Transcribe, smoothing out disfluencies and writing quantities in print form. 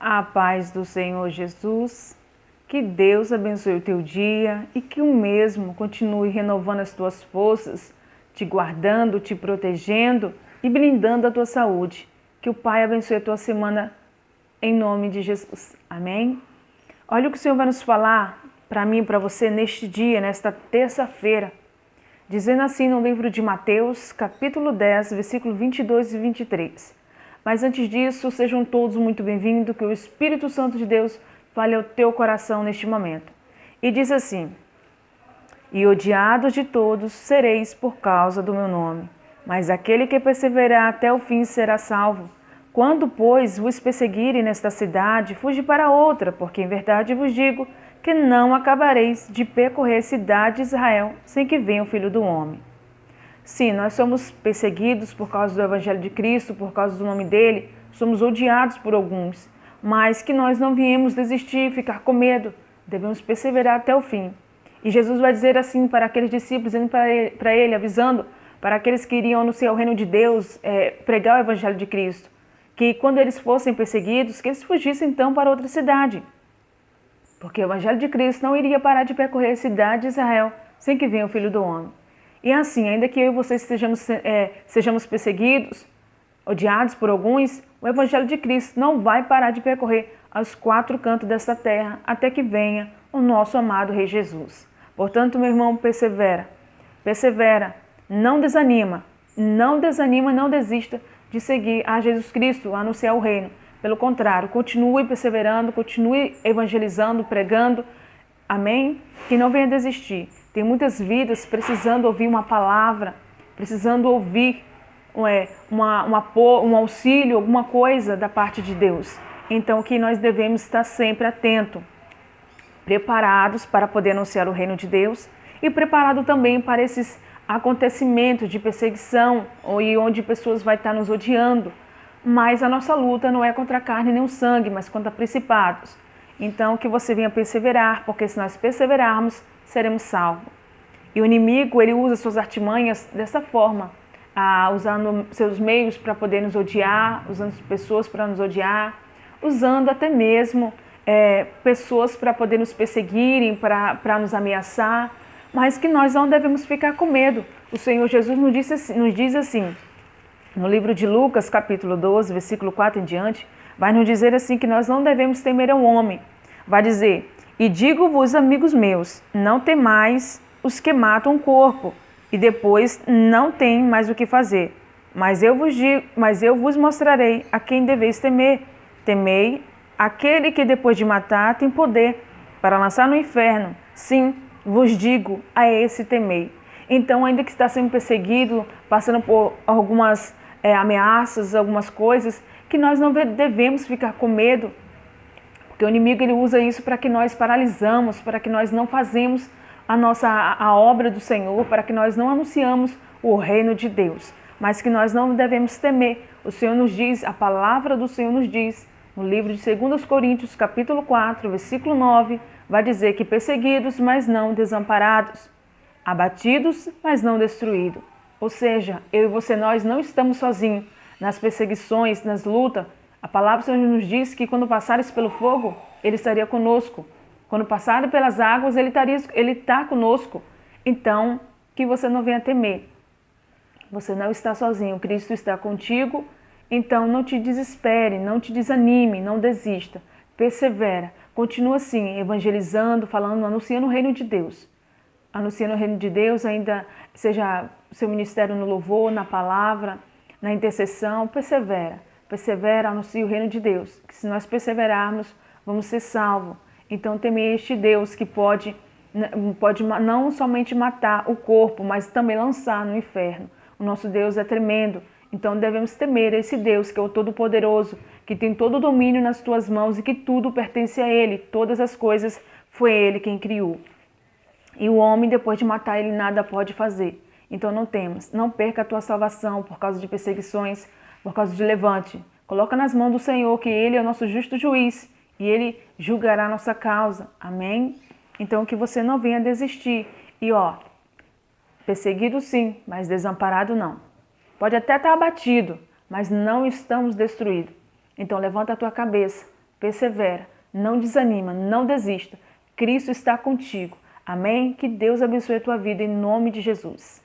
A paz do Senhor Jesus, que Deus abençoe o teu dia e que o mesmo continue renovando as tuas forças, te guardando, te protegendo e blindando a tua saúde. Que o Pai abençoe a tua semana em nome de Jesus. Amém? Olha o que o Senhor vai nos falar para mim e para você neste dia, nesta terça-feira. Dizendo assim no livro de Mateus, capítulo 10, versículo 22 e 23. Mas antes disso, sejam todos muito bem-vindos, que o Espírito Santo de Deus fale ao teu coração neste momento. E diz assim: E odiados de todos sereis por causa do meu nome, mas aquele que perseverar até o fim será salvo. Quando, pois, vos perseguirem nesta cidade, fugi para outra, porque em verdade vos digo que não acabareis de percorrer a cidade de Israel sem que venha o Filho do Homem. Sim, nós somos perseguidos por causa do Evangelho de Cristo, por causa do nome dele, somos odiados por alguns, mas que nós não viemos desistir, ficar com medo, devemos perseverar até o fim. E Jesus vai dizer assim para aqueles discípulos, dizendo para ele, avisando para aqueles que iriam anunciar o reino de Deus, pregar o Evangelho de Cristo, que quando eles fossem perseguidos, que eles fugissem então para outra cidade, porque o Evangelho de Cristo não iria parar de percorrer a cidade de Israel sem que venha o Filho do Homem. E assim, ainda que eu e você sejamos perseguidos, odiados por alguns, o Evangelho de Cristo não vai parar de percorrer aos quatro cantos desta terra até que venha o nosso amado Rei Jesus. Portanto, meu irmão, persevera, não desanima, não desista de seguir a Jesus Cristo, a anunciar o reino. Pelo contrário, continue perseverando, continue evangelizando, pregando, amém? Que não venha desistir. Tem muitas vidas precisando ouvir uma palavra, precisando ouvir um auxílio, alguma coisa da parte de Deus. Então, que nós devemos estar sempre atentos, preparados para poder anunciar o reino de Deus e preparados também para esses acontecimentos de perseguição, onde pessoas vão estar nos odiando. Mas a nossa luta não é contra a carne nem o sangue, mas contra principados. Então, que você venha perseverar, porque se nós perseverarmos, seremos salvos. E o inimigo, ele usa suas artimanhas dessa forma, usando seus meios para poder nos odiar, usando pessoas para nos odiar, usando até mesmo pessoas para poder nos perseguirem, para nos ameaçar, mas que nós não devemos ficar com medo. O Senhor Jesus nos diz assim, no livro de Lucas, capítulo 12, versículo 4 em diante, vai nos dizer assim que nós não devemos temer ao homem. Vai dizer: E digo-vos, amigos meus, não temais os que matam o corpo, e depois não têm mais o que fazer. Mas eu vos mostrarei a quem deveis temer. Temei aquele que depois de matar tem poder para lançar no inferno. Sim, vos digo, a esse temei. Então, ainda que está sendo perseguido, passando por algumas ameaças, algumas coisas, que nós não devemos ficar com medo, porque o inimigo ele usa isso para que nós paralisamos, para que nós não fazemos a obra do Senhor, para que nós não anunciamos o reino de Deus, mas que nós não devemos temer. O Senhor nos diz, a palavra do Senhor nos diz, no livro de 2 Coríntios, capítulo 4, versículo 9, vai dizer que perseguidos, mas não desamparados, abatidos, mas não destruídos. Ou seja, eu e você, nós não estamos sozinhos nas perseguições, nas lutas. A palavra do Senhor nos diz que quando passares pelo fogo, Ele estaria conosco. Quando passarem pelas águas, Ele está conosco. Então, que você não venha temer. Você não está sozinho, Cristo está contigo. Então, não te desespere, não te desanime, não desista. Persevera, continua assim, evangelizando, falando, anunciando o reino de Deus. Anunciando o reino de Deus, ainda seja seu ministério no louvor, na palavra, na intercessão, persevera, anuncia o reino de Deus, que se nós perseverarmos, vamos ser salvos. Então temer este Deus que pode não somente matar o corpo, mas também lançar no inferno. O nosso Deus é tremendo, então devemos temer esse Deus que é o Todo-Poderoso, que tem todo o domínio nas tuas mãos e que tudo pertence a Ele, todas as coisas foi Ele quem criou. E o homem, depois de matar ele, nada pode fazer. Então não temas, não perca a tua salvação por causa de perseguições, por causa de levante. Coloca nas mãos do Senhor, que Ele é o nosso justo juiz e Ele julgará a nossa causa. Amém? Então que você não venha desistir. E perseguido sim, mas desamparado não. Pode até estar abatido, mas não estamos destruídos. Então levanta a tua cabeça, persevera, não desanima, não desista. Cristo está contigo. Amém? Que Deus abençoe a tua vida em nome de Jesus.